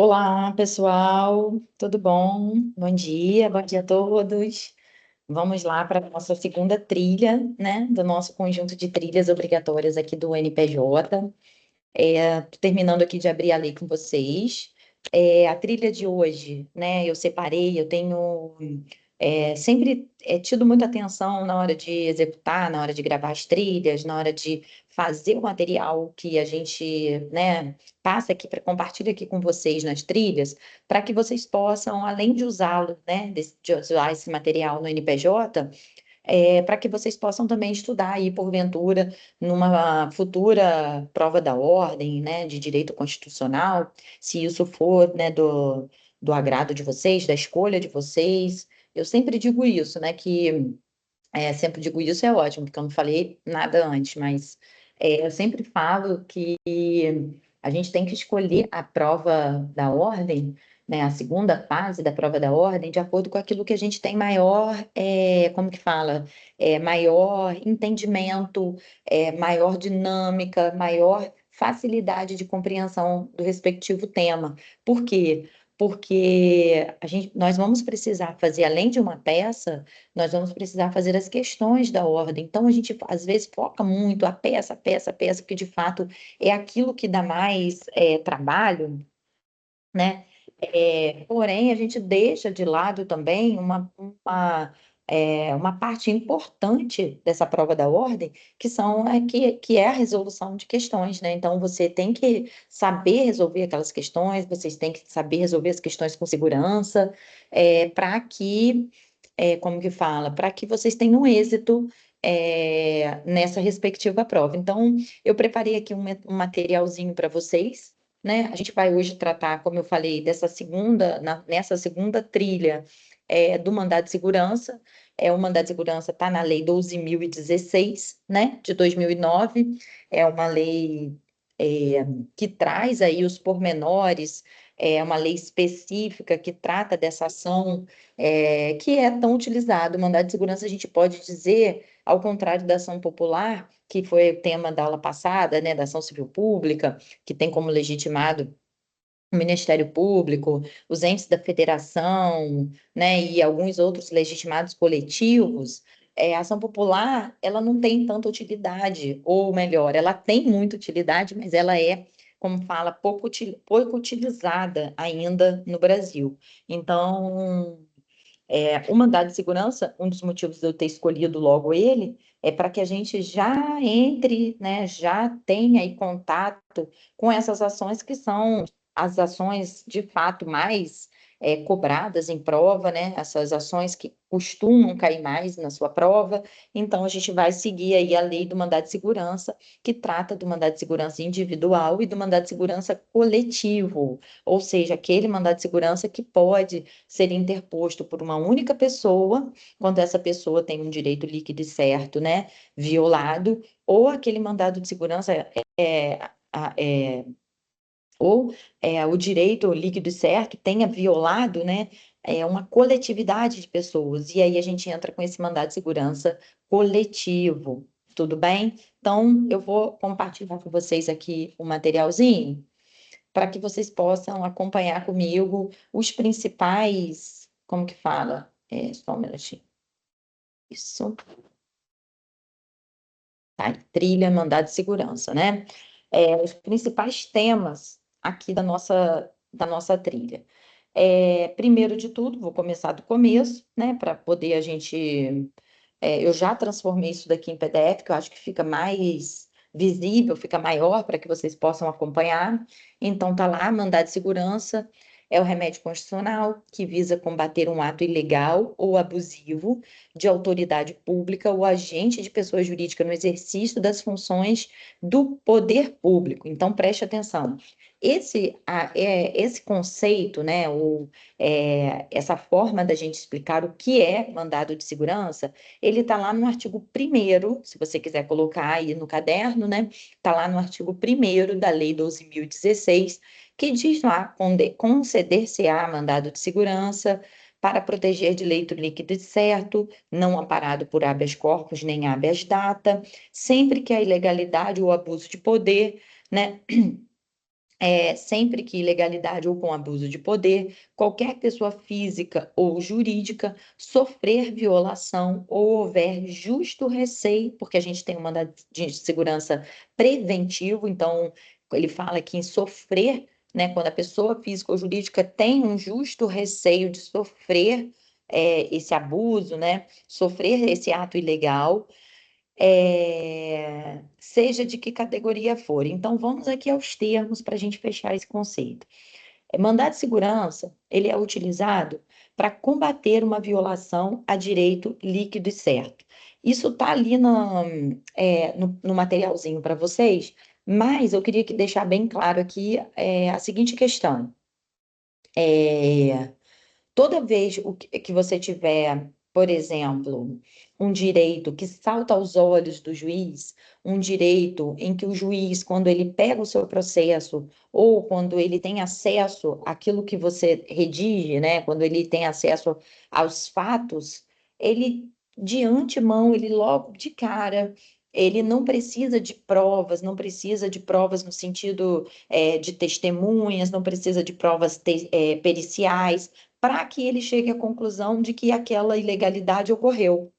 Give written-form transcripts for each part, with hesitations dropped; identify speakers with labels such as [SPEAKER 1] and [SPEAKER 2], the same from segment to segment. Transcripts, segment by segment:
[SPEAKER 1] Olá, pessoal, tudo bom? Bom dia a todos. Vamos lá para a nossa segunda trilha, né, do nosso conjunto de trilhas obrigatórias aqui do NPJ. Tô terminando aqui de abrir a lei com vocês. A trilha de hoje, né, eu separei, eu tenho sempre tido muita atenção na hora de executar, na hora de gravar as trilhas, na hora de fazer o material que a gente, né, passa aqui para compartilhar aqui com vocês nas trilhas, para que vocês possam, além de usá-lo, né, de usar esse material no NPJ, para que vocês possam também estudar aí, porventura, numa futura prova da ordem, né, de direito constitucional, se isso for, né, do agrado de vocês, da escolha de vocês. Eu sempre digo isso, né, que sempre digo isso é ótimo, porque eu não falei nada antes, mas eu sempre falo que a gente tem que escolher a prova da ordem, né, a segunda fase da prova da ordem, de acordo com aquilo que a gente tem maior, como que fala, maior entendimento, maior dinâmica, maior facilidade de compreensão do respectivo tema. Por quê? Porque nós vamos precisar fazer, além de uma peça, nós vamos precisar fazer as questões da ordem. Então, a gente, às vezes, foca muito a peça, a peça, porque, de fato, é aquilo que dá mais trabalho, né? Porém, a gente deixa de lado também uma parte importante dessa prova da ordem, que é a resolução de questões, né? Então, você tem que saber resolver aquelas questões, vocês têm que saber resolver as questões com segurança, para que como que fala, para que vocês tenham êxito nessa respectiva prova. Então, eu preparei aqui um materialzinho para vocês, né? A gente vai hoje tratar, como eu falei, nessa segunda trilha do mandado de segurança. O mandado de segurança está na Lei 12.016, né, de 2009. É uma lei que traz aí os pormenores, é uma lei específica que trata dessa ação que é tão utilizado. O mandado de segurança, a gente pode dizer, ao contrário da ação popular, que foi o tema da aula passada, né, da ação civil pública, que tem como legitimado o Ministério Público, os entes da federação, né, e alguns outros legitimados coletivos. A ação popular, ela não tem tanta utilidade, ou melhor, ela tem muita utilidade, mas ela como fala, pouco utilizada ainda no Brasil. Então, o mandado de segurança, um dos motivos de eu ter escolhido logo ele, é para que a gente já entre, né, já tenha aí contato com essas ações que são as ações de fato mais cobradas em prova, né? Essas ações que costumam cair mais na sua prova. Então, a gente vai seguir aí a lei do mandado de segurança, que trata do mandado de segurança individual e do mandado de segurança coletivo, ou seja, aquele mandado de segurança que pode ser interposto por uma única pessoa, quando essa pessoa tem um direito líquido e certo, né, violado, ou aquele mandado de segurança ou o direito líquido e certo tenha violado, né, uma coletividade de pessoas. E aí a gente entra com esse mandado de segurança coletivo. Tudo bem? Então, eu vou compartilhar com vocês aqui o materialzinho para que vocês possam acompanhar comigo os principais, como que fala? Só um minutinho. Isso, tá? Trilha, mandado de segurança, né? Os principais temas aqui da nossa trilha. Primeiro de tudo, vou começar do começo, né? Para poder a gente. Eu já transformei isso daqui em PDF, que eu acho que fica mais visível, fica maior para que vocês possam acompanhar. Então, tá lá, mandado de segurança, é o remédio constitucional que visa combater um ato ilegal ou abusivo de autoridade pública ou agente de pessoa jurídica no exercício das funções do poder público. Então, preste atenção. Esse conceito, né, essa forma da gente explicar o que é mandado de segurança, ele está lá no artigo 1º, se você quiser colocar aí no caderno, né? Está lá no artigo 1º da Lei 12.016, que diz lá, conceder-se-á mandado de segurança para proteger direito líquido e certo, não amparado por habeas corpus nem habeas data, sempre que a ilegalidade ou abuso de poder, né, sempre que ilegalidade ou com abuso de poder, qualquer pessoa física ou jurídica sofrer violação ou houver justo receio, porque a gente tem um mandado de segurança preventivo, então ele fala aqui em sofrer, né, quando a pessoa física ou jurídica tem um justo receio de sofrer esse abuso, né, sofrer esse ato ilegal, seja de que categoria for. Então, vamos aqui aos termos para a gente fechar esse conceito. Mandado de segurança, ele é utilizado para combater uma violação a direito líquido e certo. Isso está ali no materialzinho para vocês, mas eu queria deixar bem claro aqui a seguinte questão. Toda vez que você tiver, por exemplo, um direito que salta aos olhos do juiz, um direito em que o juiz, quando ele pega o seu processo, ou quando ele tem acesso àquilo que você redige, né, quando ele tem acesso aos fatos, ele, de antemão, ele logo de cara, ele não precisa de provas, não precisa de provas no sentido de testemunhas, não precisa de provas periciais, para que ele chegue à conclusão de que aquela ilegalidade ocorreu.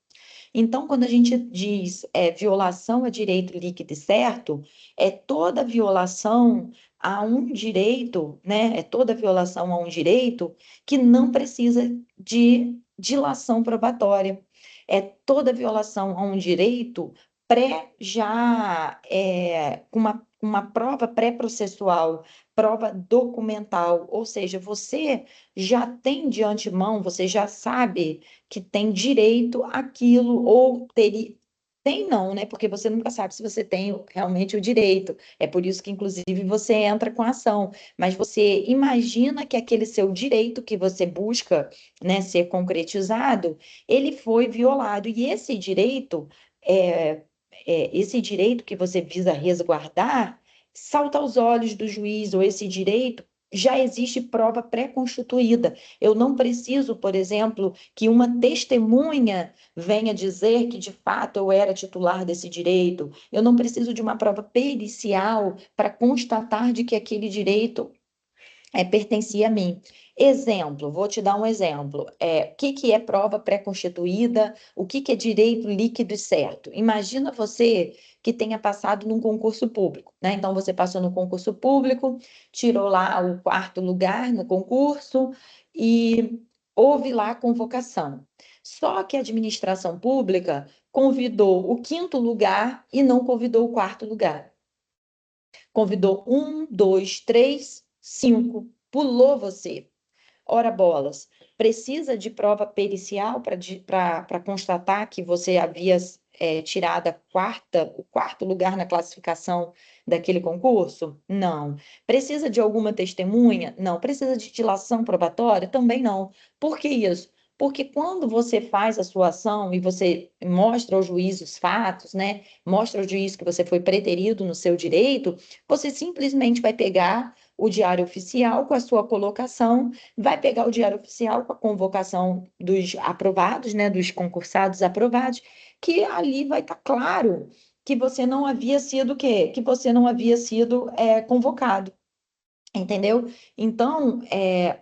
[SPEAKER 1] Então, quando a gente diz violação a direito líquido e certo, é toda violação a um direito, né? É toda violação a um direito que não precisa de dilação probatória. É toda violação a um direito com uma prova pré-processual, prova documental, ou seja, você já tem de antemão, você já sabe que tem direito àquilo, ou teria. Tem não, né? Porque você nunca sabe se você tem realmente o direito. É por isso que, inclusive, você entra com a ação. Mas você imagina que aquele seu direito que você busca, né, ser concretizado, ele foi violado. E esse direito que você visa resguardar, salta aos olhos do juiz, ou esse direito já existe prova pré-constituída. Eu não preciso, por exemplo, que uma testemunha venha dizer que de fato eu era titular desse direito. Eu não preciso de uma prova pericial para constatar de que aquele direito pertencia a mim. Exemplo, vou te dar um exemplo. O que é prova pré-constituída? O que é direito líquido e certo? Imagina você que tenha passado num concurso público, né? Então, você passou no concurso público, tirou lá o quarto lugar no concurso e houve lá a convocação. Só que a administração pública convidou o quinto lugar e não convidou o quarto lugar. Convidou um, dois, três, cinco. Pulou você. Ora bolas, precisa de prova pericial para constatar que você havia tirado o quarto lugar na classificação daquele concurso? Não. Precisa de alguma testemunha? Não. Precisa de dilação probatória? Também não. Por que isso? Porque quando você faz a sua ação e você mostra ao juiz os fatos, né? Mostra ao juiz que você foi preterido no seu direito, você simplesmente vai pegar o diário oficial com a sua colocação, vai pegar o diário oficial com a convocação dos aprovados, né, dos concursados aprovados, que ali vai estar claro que você não havia sido o quê? Que você não havia sido convocado. Entendeu? Então,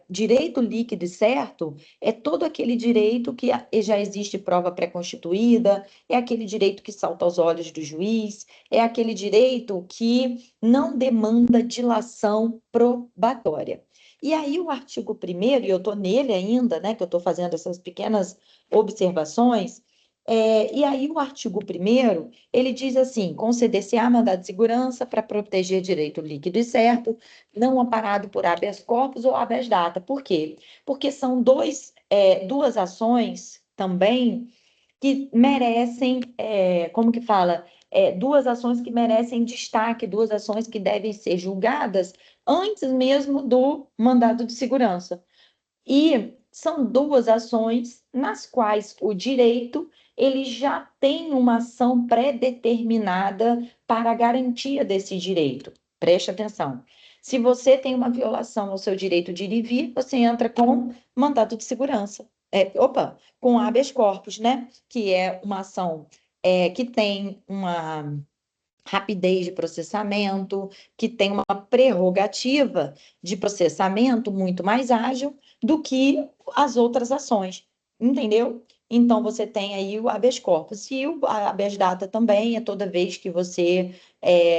[SPEAKER 1] direito líquido e certo é todo aquele direito que já existe prova pré-constituída, é aquele direito que salta aos olhos do juiz, é aquele direito que não demanda dilação probatória. E aí, o artigo 1º, e eu estou nele ainda, né, que eu estou fazendo essas pequenas observações, e aí o artigo 1º, ele diz assim: conceder-se-á mandado de segurança para proteger direito líquido e certo, não amparado por habeas corpus ou habeas data. Por quê? Porque são duas ações também que merecem, como que fala? Duas ações que merecem destaque, duas ações que devem ser julgadas antes mesmo do mandado de segurança. E são duas ações nas quais o direito ele já tem uma ação pré-determinada para a garantia desse direito. Preste atenção. Se você tem uma violação ao seu direito de ir e vir, você entra com mandado de segurança. Com habeas corpus, né? Que é uma ação que tem rapidez de processamento, que tem uma prerrogativa de processamento muito mais ágil do que as outras ações, entendeu? Então, você tem aí o habeas corpus. E o habeas data também é toda vez que você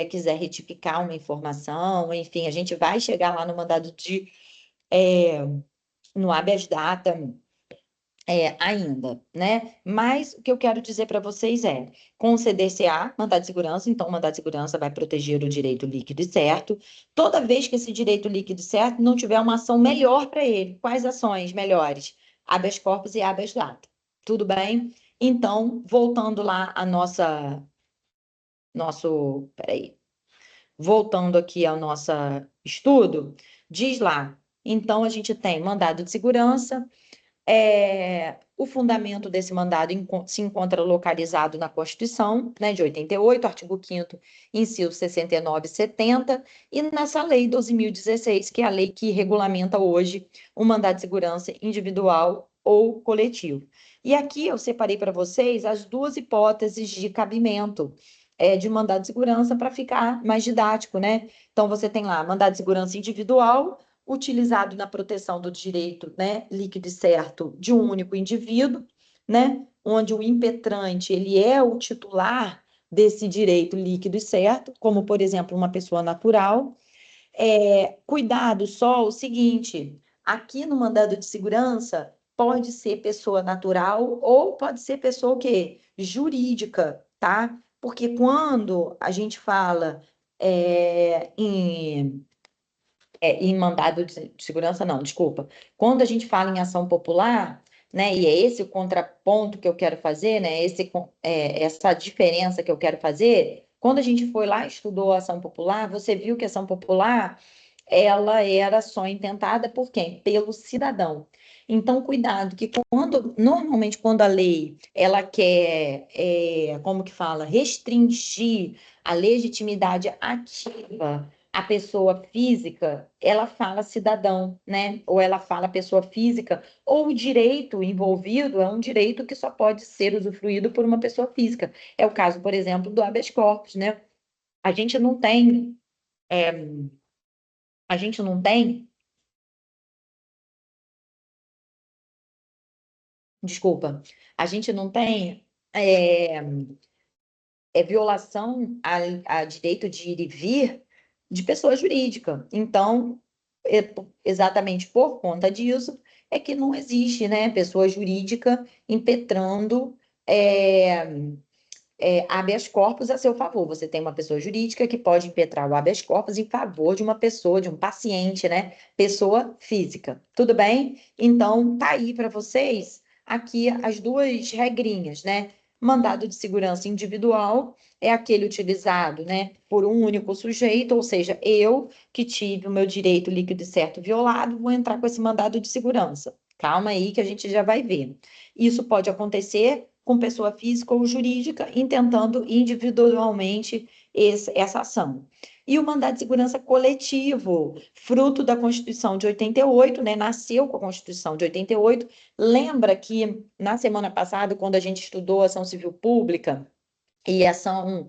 [SPEAKER 1] quiser retificar uma informação, enfim, a gente vai chegar lá no mandado no habeas data, ainda, né? Mas o que eu quero dizer para vocês com o CDCA, mandado de segurança, então o mandado de segurança vai proteger o direito líquido e certo. Toda vez que esse direito líquido e certo não tiver uma ação melhor para ele, quais ações melhores? Habeas corpus e habeas data. Tudo bem? Então, voltando lá a peraí, voltando aqui ao nosso estudo, diz lá, então a gente tem mandado de segurança, o fundamento desse mandado se encontra localizado na Constituição, né, de 88, artigo 5º, inciso 69 e 70, e nessa lei 12.016, que é a lei que regulamenta hoje o mandado de segurança individual ou coletivo. E aqui eu separei para vocês as duas hipóteses de cabimento de mandado de segurança para ficar mais didático, né? Então, você tem lá mandado de segurança individual, utilizado na proteção do direito, né, líquido e certo de um único indivíduo, né, onde o impetrante ele é o titular desse direito líquido e certo, como, por exemplo, uma pessoa natural. Cuidado só o seguinte, aqui no mandado de segurança pode ser pessoa natural ou pode ser pessoa o quê? Jurídica, tá? Porque quando a gente fala em mandado de segurança, não, desculpa. Quando a gente fala em ação popular, né, e é esse o contraponto que eu quero fazer, né, essa diferença que eu quero fazer, quando a gente foi lá e estudou a ação popular, você viu que a ação popular, ela era só intentada por quem? Pelo cidadão. Então, cuidado, que normalmente quando a lei, ela quer, como que fala, restringir a legitimidade ativa a pessoa física, ela fala cidadão, né? Ou ela fala pessoa física, ou o direito envolvido é um direito que só pode ser usufruído por uma pessoa física. É o caso, por exemplo, do habeas corpus, né? A gente não tem, é, a gente não tem, desculpa, a gente não tem é, violação a direito de ir e vir de pessoa jurídica. Então, exatamente por conta disso, é que não existe, né, pessoa jurídica impetrando habeas corpus a seu favor. Você tem uma pessoa jurídica que pode impetrar o habeas corpus em favor de uma pessoa, de um paciente, né, pessoa física. Tudo bem? Então, tá aí para vocês aqui as duas regrinhas, né? Mandado de segurança individual é aquele utilizado, né, por um único sujeito, ou seja, eu que tive o meu direito líquido e certo violado, vou entrar com esse mandado de segurança. Calma aí que a gente já vai ver. Isso pode acontecer com pessoa física ou jurídica, intentando individualmente essa ação. E o mandado de segurança coletivo, fruto da Constituição de 88, né? Nasceu com a Constituição de 88. Lembra que na semana passada, quando a gente estudou ação civil pública, e ação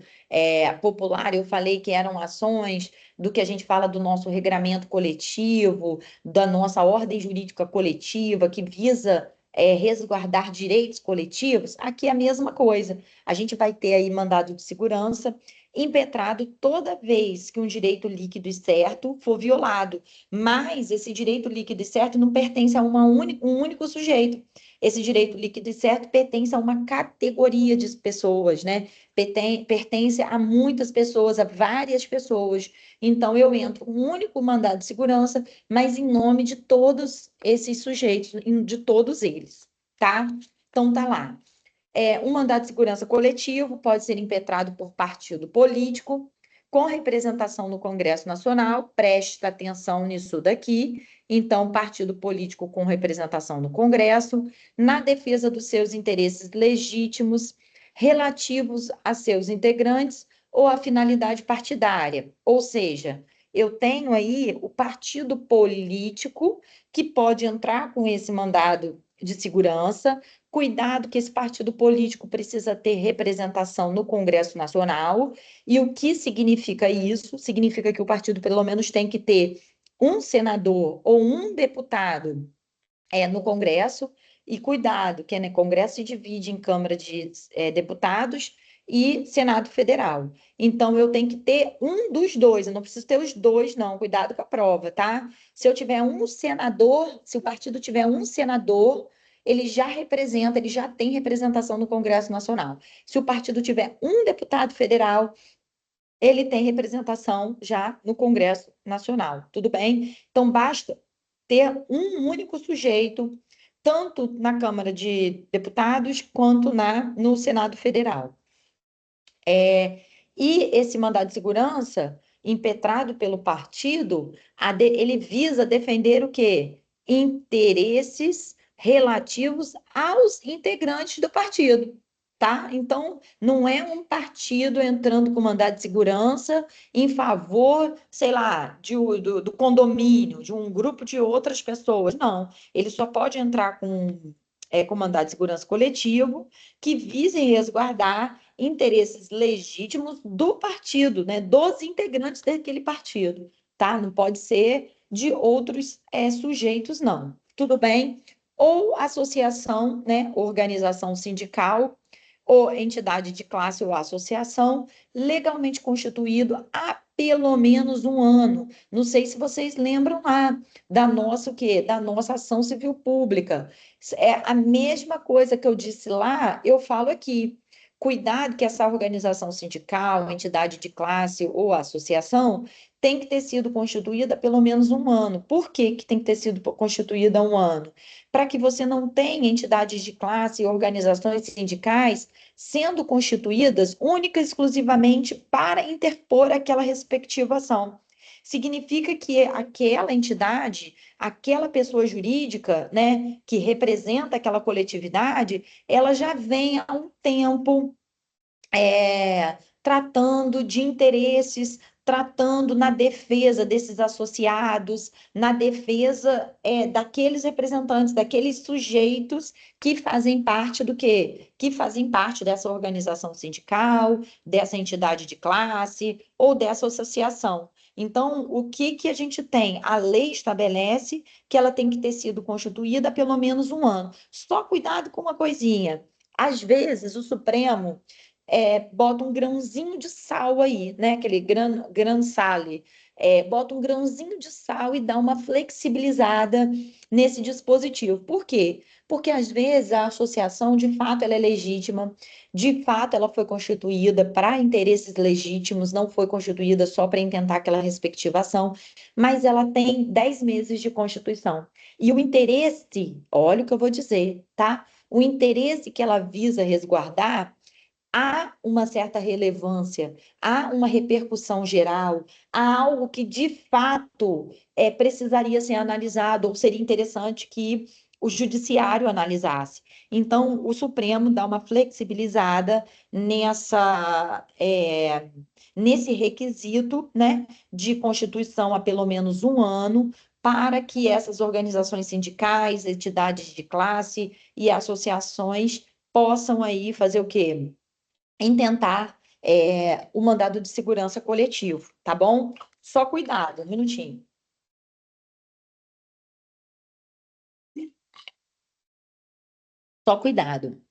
[SPEAKER 1] popular, eu falei que eram ações do que a gente fala do nosso regramento coletivo, da nossa ordem jurídica coletiva, que visa resguardar direitos coletivos. Aqui é a mesma coisa. A gente vai ter aí mandado de segurança impetrado toda vez que um direito líquido e certo for violado, mas esse direito líquido e certo não pertence a um único sujeito. Esse direito líquido e certo pertence a uma categoria de pessoas, né? Pertence a muitas pessoas, a várias pessoas. Então, eu entro com um único mandado de segurança, mas em nome de todos esses sujeitos, de todos eles, tá? Então, tá lá. Um mandado de segurança coletivo pode ser impetrado por partido político, com representação no Congresso Nacional, preste atenção nisso daqui. Então, partido político com representação no Congresso, na defesa dos seus interesses legítimos, relativos a seus integrantes ou à finalidade partidária. Ou seja, eu tenho aí o partido político que pode entrar com esse mandado de segurança, cuidado que esse partido político precisa ter representação no Congresso Nacional, e o que significa isso? Significa que o partido, pelo menos, tem que ter um senador ou um deputado no Congresso, e cuidado, que Congresso se divide em Câmara de Deputados e Senado Federal. Então, eu tenho que ter um dos dois, eu não preciso ter os dois, não, cuidado com a prova, tá? Se eu tiver um senador, se o partido tiver um senador, ele já representa, ele já tem representação no Congresso Nacional. Se o partido tiver um deputado federal, ele tem representação já no Congresso Nacional, tudo bem? Então, basta ter um único sujeito, tanto na Câmara de Deputados quanto no Senado Federal. E esse mandado de segurança, impetrado pelo partido, ele visa defender o quê? Interesses relativos aos integrantes do partido, tá? Então, não é um partido entrando com mandado de segurança em favor, sei lá, do condomínio, de um grupo de outras pessoas. Não, ele só pode entrar com mandado de segurança coletivo que visem resguardar interesses legítimos do partido, né, dos integrantes daquele partido, tá? Não pode ser de outros sujeitos, não. Tudo bem? Ou associação, né, organização sindical, ou entidade de classe ou associação, legalmente constituído há pelo menos um ano. Não sei se vocês lembram lá da nossa o quê? Da nossa ação civil pública. É a mesma coisa que eu disse lá, eu falo aqui. Cuidado que essa organização sindical, entidade de classe ou associação tem que ter sido constituída há pelo menos um ano. Por que que tem que ter sido constituída há um ano? Para que você não tenha entidades de classe e organizações sindicais sendo constituídas única e exclusivamente para interpor aquela respectiva ação. Significa que aquela entidade, aquela pessoa jurídica, né, que representa aquela coletividade, ela já vem há um tempo tratando de interesses, tratando na defesa desses associados, na defesa daqueles representantes, daqueles sujeitos que fazem parte do quê? Que fazem parte dessa organização sindical, dessa entidade de classe ou dessa associação. Então, o que que a gente tem? A lei estabelece que ela tem que ter sido constituída há pelo menos um ano. Só cuidado com uma coisinha. Às vezes, o Supremo bota um grãozinho de sal aí, né? Aquele gran sale. Bota um grãozinho de sal e dá uma flexibilizada nesse dispositivo. Por quê? Porque às vezes a associação, de fato, ela é legítima, de fato, ela foi constituída para interesses legítimos, não foi constituída só para intentar aquela respectiva ação, mas ela tem 10 meses de constituição. E o interesse, olha o que eu vou dizer, tá? O interesse que ela visa resguardar há uma certa relevância, há uma repercussão geral, há algo que de fato precisaria ser analisado, ou seria interessante que o judiciário analisasse. Então, o Supremo dá uma flexibilizada nesse requisito, né, de constituição há pelo menos um ano, para que essas organizações sindicais, entidades de classe e associações possam aí fazer o quê? Intentar o mandado de segurança coletivo, tá bom? Só cuidado, um minutinho. Só cuidado.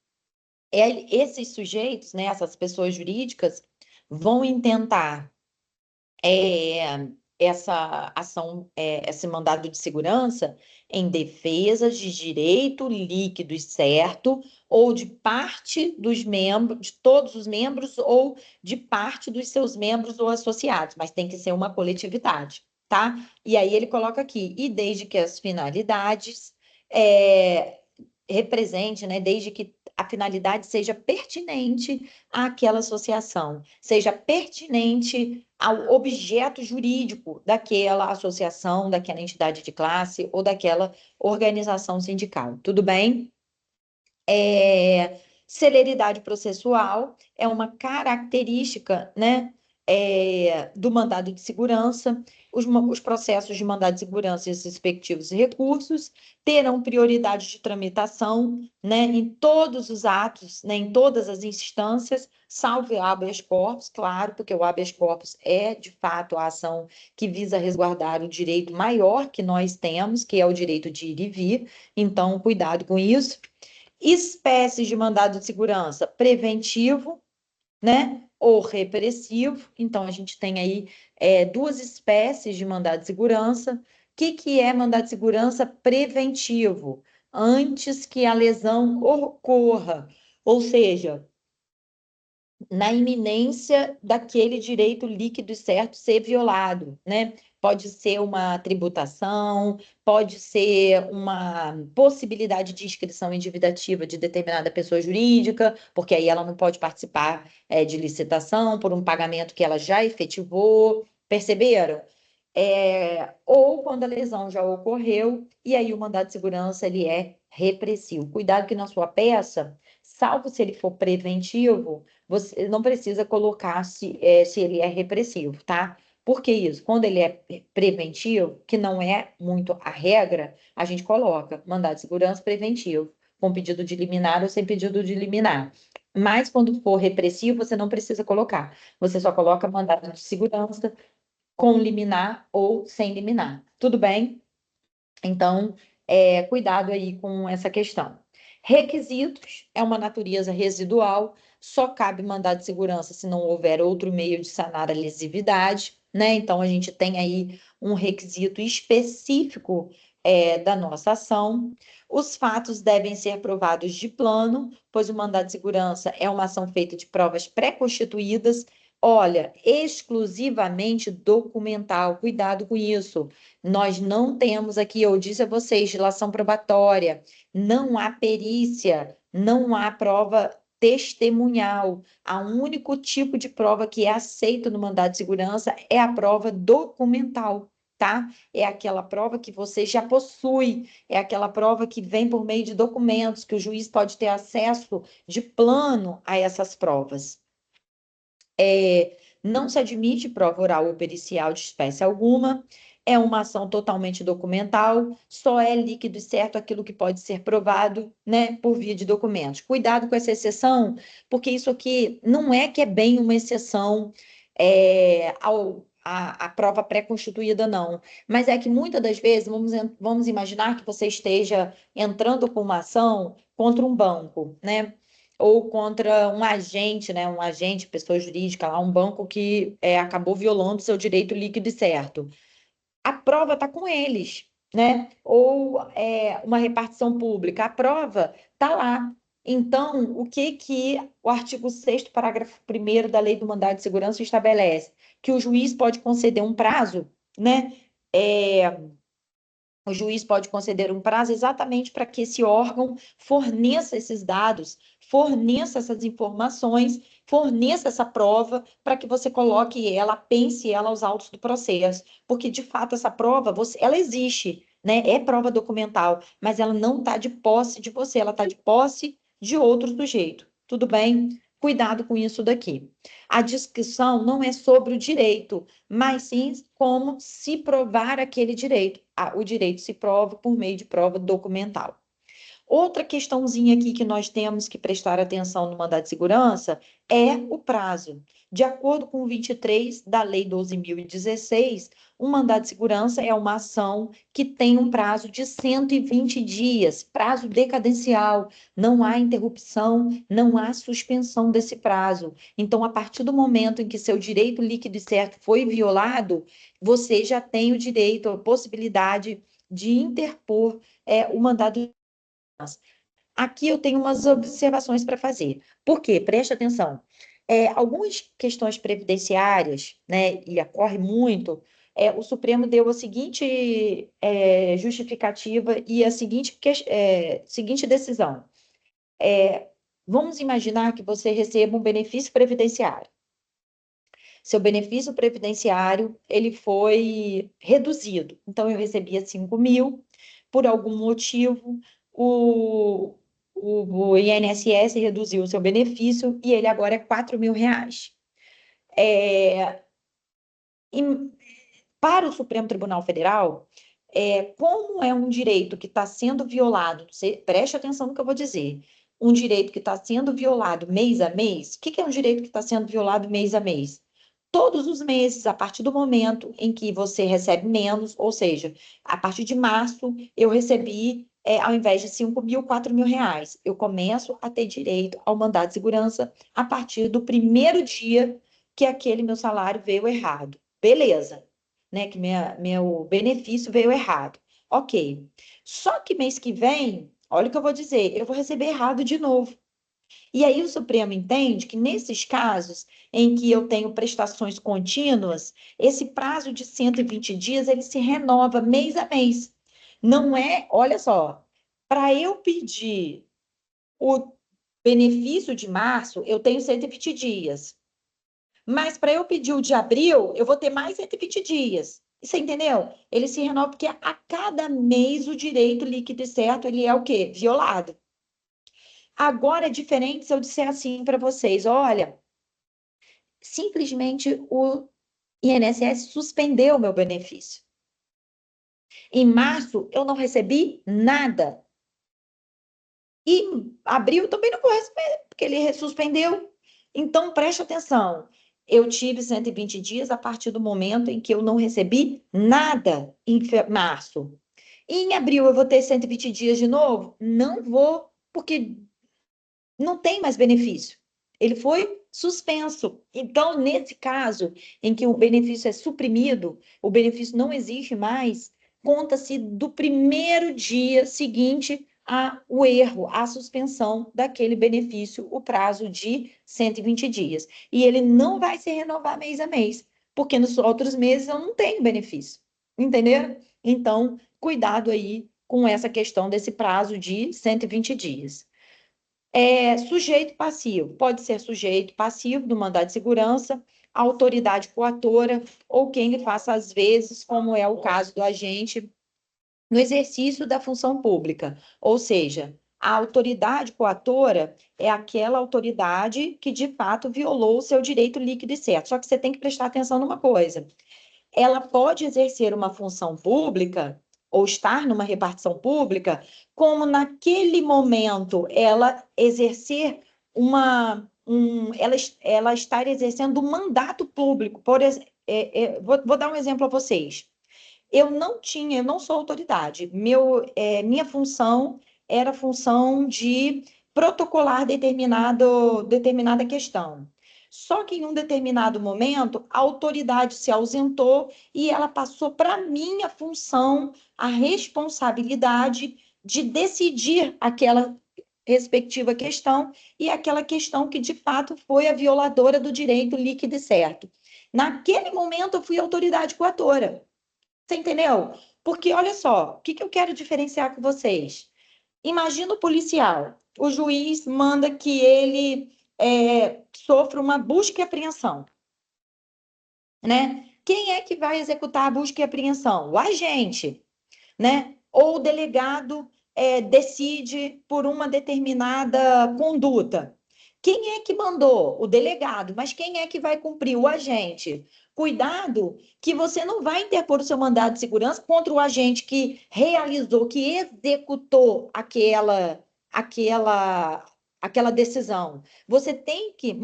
[SPEAKER 1] Esses sujeitos, né, essas pessoas jurídicas, vão intentar é, essa ação, esse mandado de segurança em defesa de direito líquido e certo, ou de parte dos membros, de todos os membros, ou de parte dos seus membros ou associados, mas tem que ser uma coletividade, tá? E aí ele coloca aqui, e desde que as finalidades é, represente, né, desde que a finalidade seja pertinente àquela associação, seja pertinente ao objeto jurídico daquela associação, daquela entidade de classe ou daquela organização sindical. Tudo bem? Celeridade processual é uma característica, né, do mandado de segurança, os processos de mandado de segurança e os respectivos recursos terão prioridade de tramitação, né, em todos os atos, né, em todas as instâncias, salvo o habeas corpus, claro, porque o habeas corpus é, de fato, a ação que visa resguardar o direito maior que nós temos, que é o direito de ir e vir, então, cuidado com isso. Espécies de mandado de segurança: preventivo, né, ou repressivo. Então, a gente tem aí duas espécies de mandado de segurança. O que é mandado de segurança preventivo? Antes que a lesão ocorra, ou seja, na iminência daquele direito líquido e certo ser violado, né? Pode ser uma tributação, pode ser uma possibilidade de inscrição endividativa de determinada pessoa jurídica, porque aí ela não pode participar de licitação por um pagamento que ela já efetivou, perceberam? Ou quando a lesão já ocorreu, e aí o mandado de segurança ele é repressivo. Cuidado que na sua peça, salvo se ele for preventivo, você não precisa colocar se ele é repressivo, tá? Por que isso? Quando ele é preventivo, que não é muito a regra, a gente coloca mandado de segurança preventivo, com pedido de liminar ou sem pedido de liminar. Mas quando for repressivo, você não precisa colocar. Você só coloca mandado de segurança com liminar ou sem liminar. Tudo bem? Então, cuidado aí com essa questão. Requisitos é uma natureza residual, só cabe mandado de segurança se não houver outro meio de sanar a lesividade, né? Então, a gente tem aí um requisito específico da nossa ação. Os fatos devem ser provados de plano, pois o mandado de segurança é uma ação feita de provas pré-constituídas. Olha, exclusivamente documental, cuidado com isso. Nós não temos aqui, eu disse a vocês, dilação probatória, não há perícia, não há prova testemunhal. O único tipo de prova que é aceito no mandado de segurança é a prova documental, tá? É aquela prova que você já possui, é aquela prova que vem por meio de documentos, que o juiz pode ter acesso de plano a essas provas. Não se admite prova oral ou pericial de espécie alguma, é uma ação totalmente documental, só é líquido e certo aquilo que pode ser provado, né, por via de documentos. Cuidado com essa exceção, porque isso aqui não é que é bem uma exceção à prova pré-constituída, não. Mas é que muitas das vezes, vamos imaginar que você esteja entrando com uma ação contra um banco, né? Ou contra um agente, né? Um agente, pessoa jurídica, lá, um banco que acabou violando seu direito líquido e certo. A prova está com eles, né? Ou uma repartição pública, a prova está lá. Então, o que o artigo 6º, parágrafo 1º da Lei do Mandado de Segurança estabelece? Que o juiz pode conceder um prazo, né? O juiz pode conceder um prazo exatamente para que esse órgão forneça esses dados, forneça essas informações, forneça essa prova para que você coloque ela, pense ela aos autos do processo. Porque, de fato, essa prova, ela existe, né? É prova documental, mas ela não está de posse de você, ela está de posse de outro sujeito. Tudo bem? Cuidado com isso daqui. A discussão não é sobre o direito, mas sim como se provar aquele direito. O direito se prova por meio de prova documental. Outra questãozinha aqui que nós temos que prestar atenção no mandado de segurança é o prazo. De acordo com o 23 da Lei 12.016, um mandado de segurança é uma ação que tem um prazo de 120 dias, prazo decadencial, não há interrupção, não há suspensão desse prazo. Então, a partir do momento em que seu direito líquido e certo foi violado, você já tem o direito, a possibilidade de interpor o mandado. Aqui eu tenho umas observações para fazer. Por quê? Preste atenção. Algumas questões previdenciárias, né, e ocorre muito, o Supremo deu a seguinte justificativa e a seguinte decisão. Vamos imaginar que você receba um benefício previdenciário. Seu benefício previdenciário, ele foi reduzido. Então, eu recebia 5.000, por algum motivo, o, o INSS reduziu o seu benefício e ele agora é R$ 4.000. É, em- para o Supremo Tribunal Federal, como é um direito que está sendo violado, você preste atenção no que eu vou dizer, um direito que está sendo violado mês a mês, o que que é um direito que está sendo violado mês a mês? Todos os meses, a partir do momento em que você recebe menos, ou seja, a partir de março, eu recebi, ao invés de 5.000, 4.000 reais. Eu começo a ter direito ao mandado de segurança a partir do primeiro dia que aquele meu salário veio errado. Beleza, né? Que meu benefício veio errado. Ok. Só que mês que vem, olha o que eu vou dizer, eu vou receber errado de novo. E aí o Supremo entende que nesses casos em que eu tenho prestações contínuas, esse prazo de 120 dias ele se renova mês a mês. Não é, olha só, para eu pedir o benefício de março, eu tenho 120 dias. Mas para eu pedir o de abril, eu vou ter mais 120 dias. Você entendeu? Ele se renova porque a cada mês o direito líquido e certo, ele é o quê? Violado. Agora é diferente se eu disser assim para vocês, olha, simplesmente o INSS suspendeu o meu benefício. Em março, eu não recebi nada. E abril também não vou receber, porque ele suspendeu. Então, preste atenção. Eu tive 120 dias a partir do momento em que eu não recebi nada em março. E em abril eu vou ter 120 dias de novo? Não vou, porque não tem mais benefício. Ele foi suspenso. Então, nesse caso em que o benefício é suprimido, o benefício não existe mais, conta-se do primeiro dia seguinte ao erro, à suspensão daquele benefício, o prazo de 120 dias. E ele não vai se renovar mês a mês, porque nos outros meses eu não tenho benefício. Entenderam? Então, cuidado aí com essa questão desse prazo de 120 dias. Sujeito passivo, pode ser sujeito passivo do mandado de segurança, autoridade coatora ou quem faça às vezes, como é o caso do agente, no exercício da função pública. Ou seja, a autoridade coatora é aquela autoridade que de fato violou o seu direito líquido e certo. Só que você tem que prestar atenção numa coisa: ela pode exercer uma função pública ou estar numa repartição pública, como naquele momento ela exercer ela estar exercendo um mandato público. Vou dar um exemplo a vocês. Eu não sou autoridade. Minha função era função de protocolar determinada questão. Só que em um determinado momento, a autoridade se ausentou e ela passou para mim a função, a responsabilidade de decidir aquela respectiva questão e aquela questão que de fato foi a violadora do direito líquido e certo. Naquele momento, eu fui autoridade coatora. Você entendeu? Porque olha só, o que que eu quero diferenciar com vocês? Imagina o policial. O juiz manda que ele sofra uma busca e apreensão, né? Quem é que vai executar a busca e apreensão? O agente, né? Ou o delegado decide por uma determinada conduta. Quem é que mandou? O delegado. Mas quem é que vai cumprir? O agente. Cuidado que você não vai interpor o seu mandado de segurança contra o agente que realizou, que executou aquela, aquela decisão. Você tem que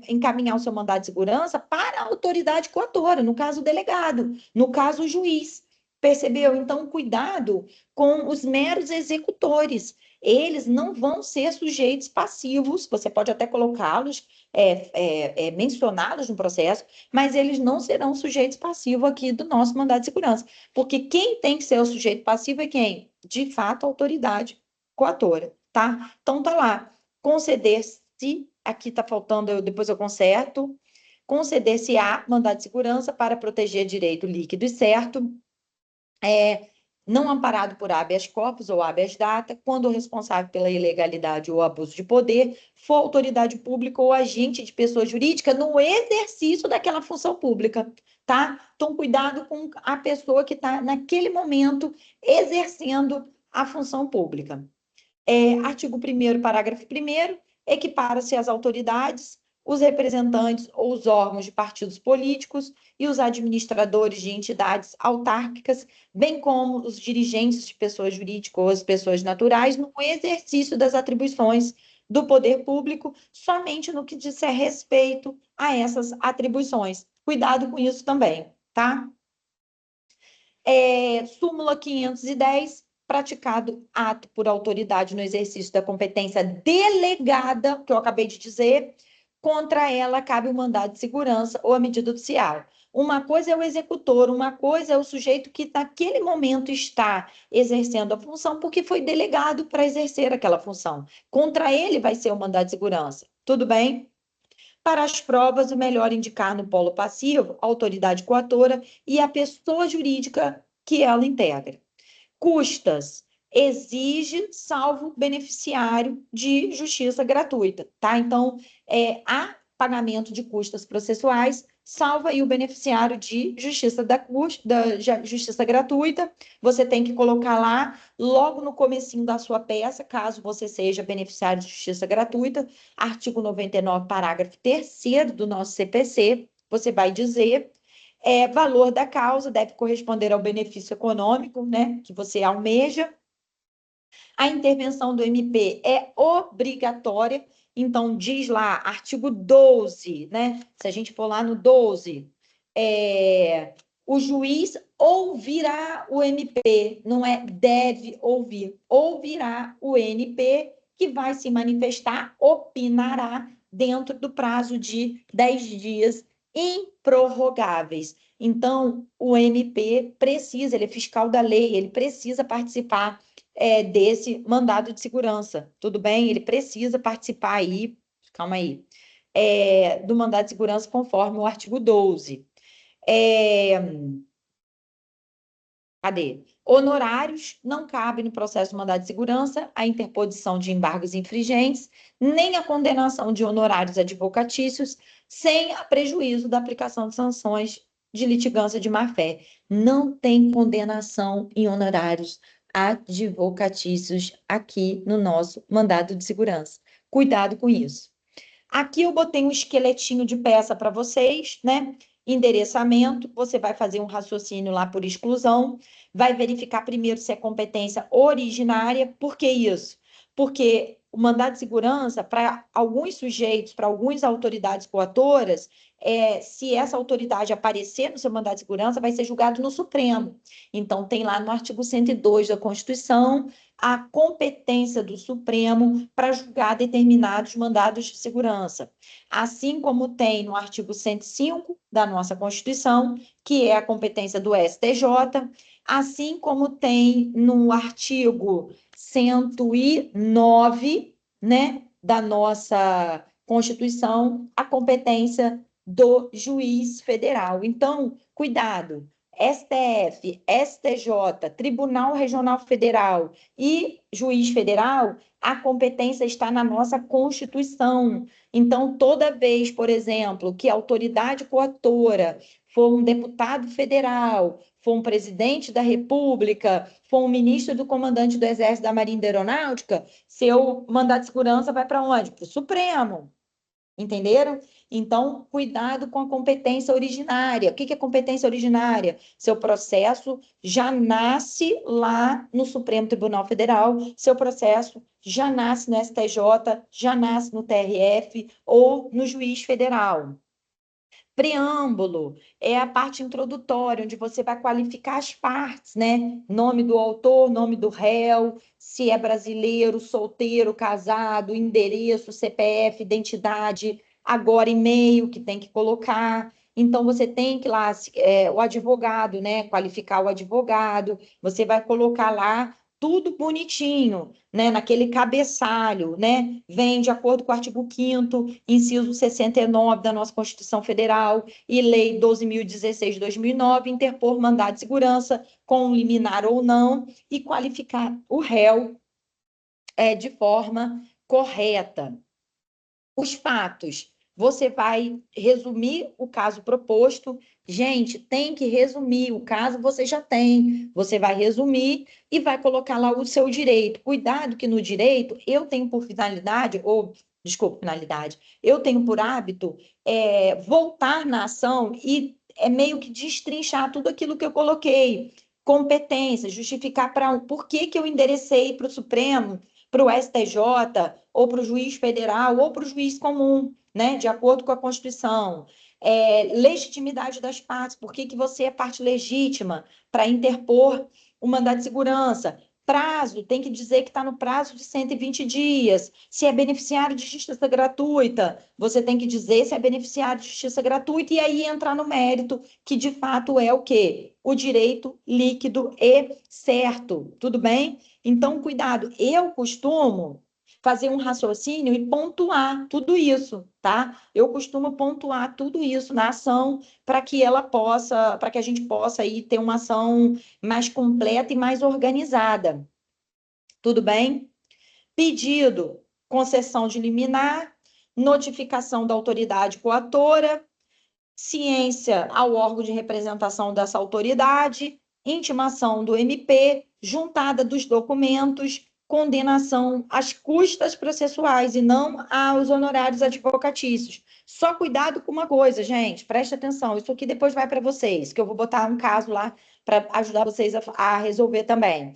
[SPEAKER 1] encaminhar o seu mandado de segurança para a autoridade coatora, no caso o delegado, no caso o juiz. Percebeu? Então, cuidado com os meros executores. Eles não vão ser sujeitos passivos, você pode até colocá-los, mencioná-los no processo, mas eles não serão sujeitos passivos aqui do nosso mandado de segurança. Porque quem tem que ser o sujeito passivo é quem? De fato, a autoridade coatora, tá? Então, tá lá. Conceder-se, aqui tá faltando, depois eu conserto, conceder-se a mandado de segurança para proteger direito líquido e certo, não amparado por habeas corpus ou habeas data, quando o responsável pela ilegalidade ou abuso de poder for autoridade pública ou agente de pessoa jurídica no exercício daquela função pública, tá? Então, cuidado com a pessoa que está, naquele momento, exercendo a função pública. Artigo 1º, parágrafo 1º, equipara-se às autoridades os representantes ou os órgãos de partidos políticos e os administradores de entidades autárquicas, bem como os dirigentes de pessoas jurídicas ou as pessoas naturais, no exercício das atribuições do poder público, somente no que disser respeito a essas atribuições. Cuidado com isso também, tá? Súmula 510, praticado ato por autoridade no exercício da competência delegada, que eu acabei de dizer, contra ela cabe o mandado de segurança ou a medida judicial. Uma coisa é o executor, uma coisa é o sujeito que naquele momento está exercendo a função porque foi delegado para exercer aquela função. Contra ele vai ser o mandado de segurança. Tudo bem? Para as provas, o melhor indicar no polo passivo a autoridade coatora e a pessoa jurídica que ela integra. Custas, exige salvo beneficiário de justiça gratuita, tá? Então, há pagamento de custas processuais, salva aí o beneficiário de justiça da justiça gratuita. Você tem que colocar lá, logo no comecinho da sua peça, caso você seja beneficiário de justiça gratuita, artigo 99, parágrafo 3º do nosso CPC, você vai dizer valor da causa deve corresponder ao benefício econômico, né, que você almeja. A intervenção do MP é obrigatória, então diz lá, artigo 12, né? Se a gente for lá no 12, o juiz ouvirá o MP, não é deve ouvir, ouvirá o NP, que vai se manifestar, opinará dentro do prazo de 10 dias improrrogáveis. Então, o MP precisa, ele é fiscal da lei, ele precisa participar desse mandado de segurança, tudo bem? Ele precisa participar aí, calma aí, do mandado de segurança conforme o artigo 12. Cadê? Honorários não cabe no processo de mandado de segurança a interposição de embargos infringentes, nem a condenação de honorários advocatícios, sem a prejuízo da aplicação de sanções de litigância de má-fé. Não tem condenação em honorários advocatícios aqui no nosso mandado de segurança. Cuidado com isso. Aqui eu botei um esqueletinho de peça para vocês, né? Endereçamento, você vai fazer um raciocínio lá por exclusão, vai verificar primeiro se é competência originária. Por que isso? Porque o mandado de segurança, para alguns sujeitos, para algumas autoridades coatoras, se essa autoridade aparecer no seu mandado de segurança, vai ser julgado no Supremo. Então, tem lá no artigo 102 da Constituição a competência do Supremo para julgar determinados mandados de segurança. Assim como tem no artigo 105 da nossa Constituição, que é a competência do STJ, assim como tem no artigo 109, né, da nossa Constituição, a competência do juiz federal. Então, cuidado, STF, STJ, Tribunal Regional Federal e juiz federal, a competência está na nossa Constituição. Então, toda vez, por exemplo, que a autoridade coatora for um deputado federal, for um presidente da República, for um ministro do comandante do Exército, da Marinha e da Aeronáutica, seu mandato de segurança vai para onde? Para o Supremo. Entenderam? Então, cuidado com a competência originária. O que é competência originária? Seu processo já nasce lá no Supremo Tribunal Federal, seu processo já nasce no STJ, já nasce no TRF ou no juiz federal. Preâmbulo é a parte introdutória, onde você vai qualificar as partes, né? Nome do autor, nome do réu, se é brasileiro, solteiro, casado, endereço, CPF, identidade, agora e-mail que tem que colocar. Então, você tem que lá, o advogado, né? Qualificar o advogado, você vai colocar lá tudo bonitinho, né, naquele cabeçalho, né, vem de acordo com o artigo 5º, inciso 69 da nossa Constituição Federal e Lei 12.016 de 2009, interpor mandado de segurança com liminar ou não e qualificar o réu de forma correta. Os fatos, você vai resumir o caso proposto. Gente, tem que resumir. O caso você já tem. Você vai resumir e vai colocar lá o seu direito. Cuidado que no direito eu tenho por finalidade, ou desculpa, finalidade. Eu tenho por hábito voltar na ação e meio que destrinchar tudo aquilo que eu coloquei, competência, justificar para por que que eu enderecei para o Supremo, para o STJ, ou para o juiz federal, ou para o juiz comum, né, de acordo com a Constituição. Legitimidade das partes, por que que você é parte legítima para interpor o mandado de segurança? Prazo, tem que dizer que está no prazo de 120 dias. Se é beneficiário de justiça gratuita, você tem que dizer se é beneficiário de justiça gratuita e aí entrar no mérito, que de fato é o quê? O direito líquido e certo. Tudo bem? Então, cuidado. Eu costumo fazer um raciocínio e pontuar tudo isso, tá? Eu costumo pontuar tudo isso na ação para que ela possa, para que a gente possa aí ter uma ação mais completa e mais organizada. Tudo bem? Pedido, concessão de liminar, notificação da autoridade coatora, ciência ao órgão de representação dessa autoridade, intimação do MP, juntada dos documentos, condenação às custas processuais e não aos honorários advocatícios. Só cuidado com uma coisa, gente, preste atenção, isso aqui depois vai para vocês, que eu vou botar um caso lá para ajudar vocês a resolver também.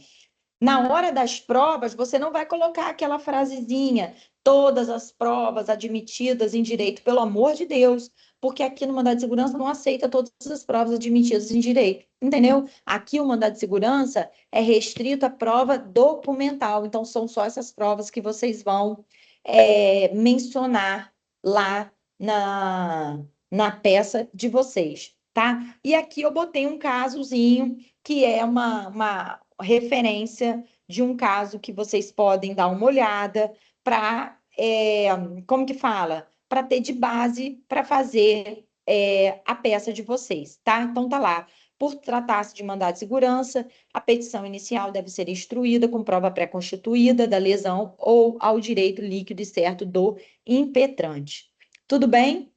[SPEAKER 1] Na hora das provas, você não vai colocar aquela frasezinha, todas as provas admitidas em direito, pelo amor de Deus, porque aqui no mandado de segurança não aceita todas as provas admitidas em direito, entendeu? Aqui o mandado de segurança é restrito à prova documental, então são só essas provas que vocês vão mencionar lá na peça de vocês, tá? E aqui eu botei um casozinho que é uma referência de um caso que vocês podem dar uma olhada para, como que fala? Para ter de base para fazer a peça de vocês, tá? Então tá lá. Por tratar-se de mandado de segurança, a petição inicial deve ser instruída com prova pré-constituída da lesão ou ao direito líquido e certo do impetrante. Tudo bem?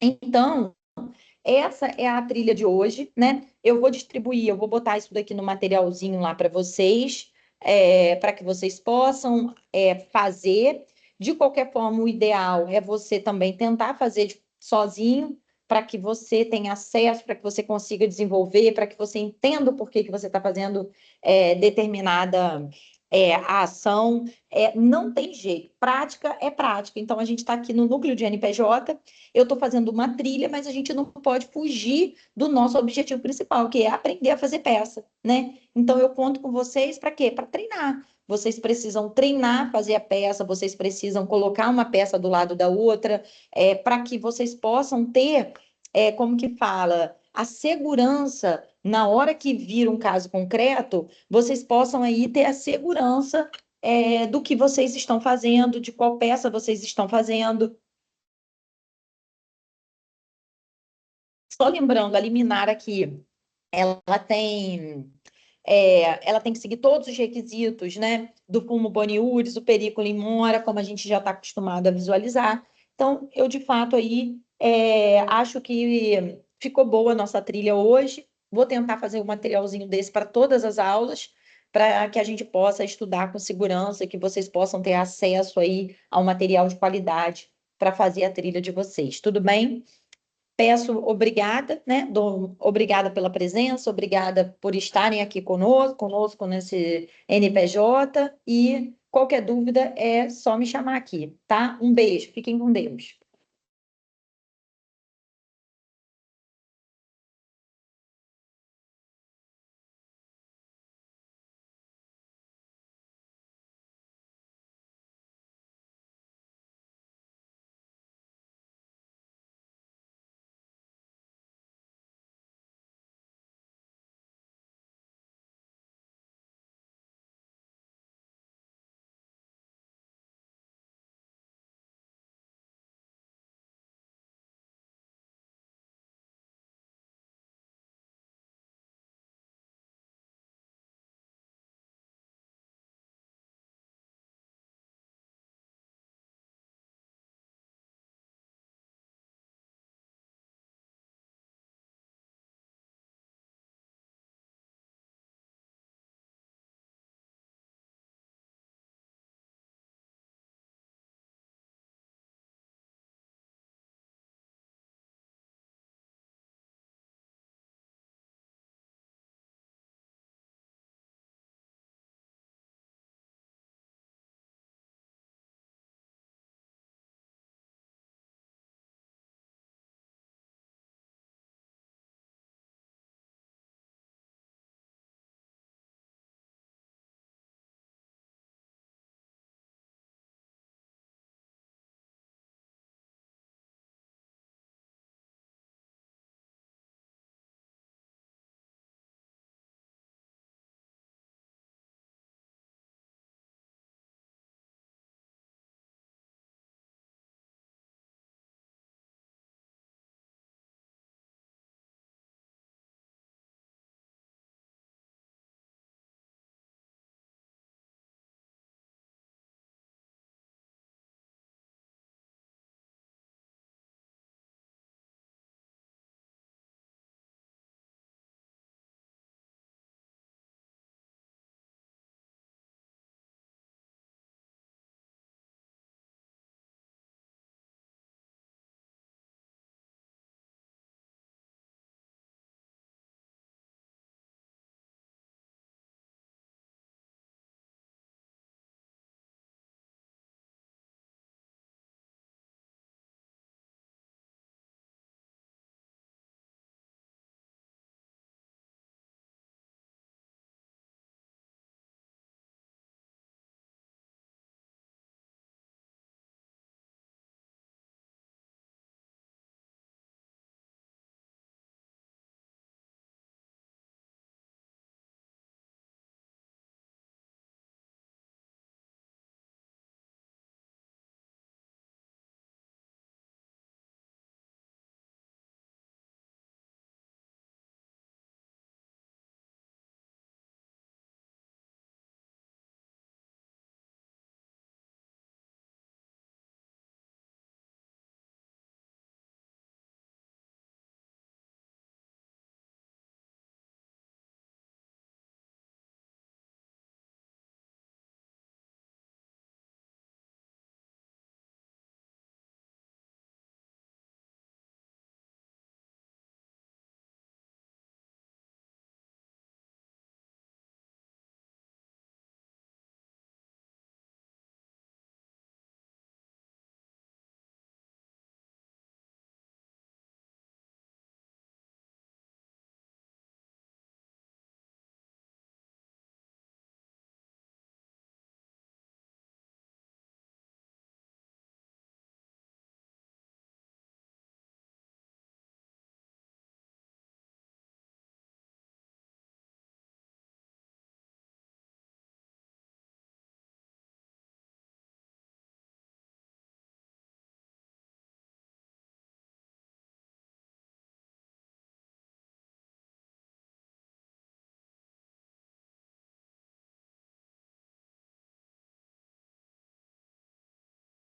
[SPEAKER 1] Então, essa é a trilha de hoje, né? Eu vou distribuir, eu vou botar isso daqui no materialzinho lá para vocês, para que vocês possam fazer. De qualquer forma, o ideal é você também tentar fazer sozinho, para que você tenha acesso, para que você consiga desenvolver, para que você entenda o porquê que você está fazendo determinada a ação. Não tem jeito, prática é prática. Então, a gente está aqui no núcleo de NPJ, eu estou fazendo uma trilha, mas a gente não pode fugir do nosso objetivo principal, que é aprender a fazer peça, né? Então eu conto com vocês para quê? Para treinar. Vocês precisam treinar, fazer a peça, vocês precisam colocar uma peça do lado da outra, para que vocês possam ter, como que fala, a segurança na hora que vir um caso concreto, vocês possam aí ter a segurança do que vocês estão fazendo, de qual peça vocês estão fazendo. Só lembrando, a liminar aqui, ela tem, ela tem que seguir todos os requisitos, né? Do fumo boniúris, o periculum in mora, como a gente já está acostumado a visualizar. Então, eu, de fato, aí acho que ficou boa a nossa trilha hoje. Vou tentar fazer um materialzinho desse para todas as aulas, para que a gente possa estudar com segurança, que vocês possam ter acesso aí ao material de qualidade para fazer a trilha de vocês. Tudo bem? Peço obrigada, né? Obrigada pela presença, obrigada por estarem aqui conosco nesse NPJ, e qualquer dúvida é só me chamar aqui, tá? Um beijo, fiquem com Deus.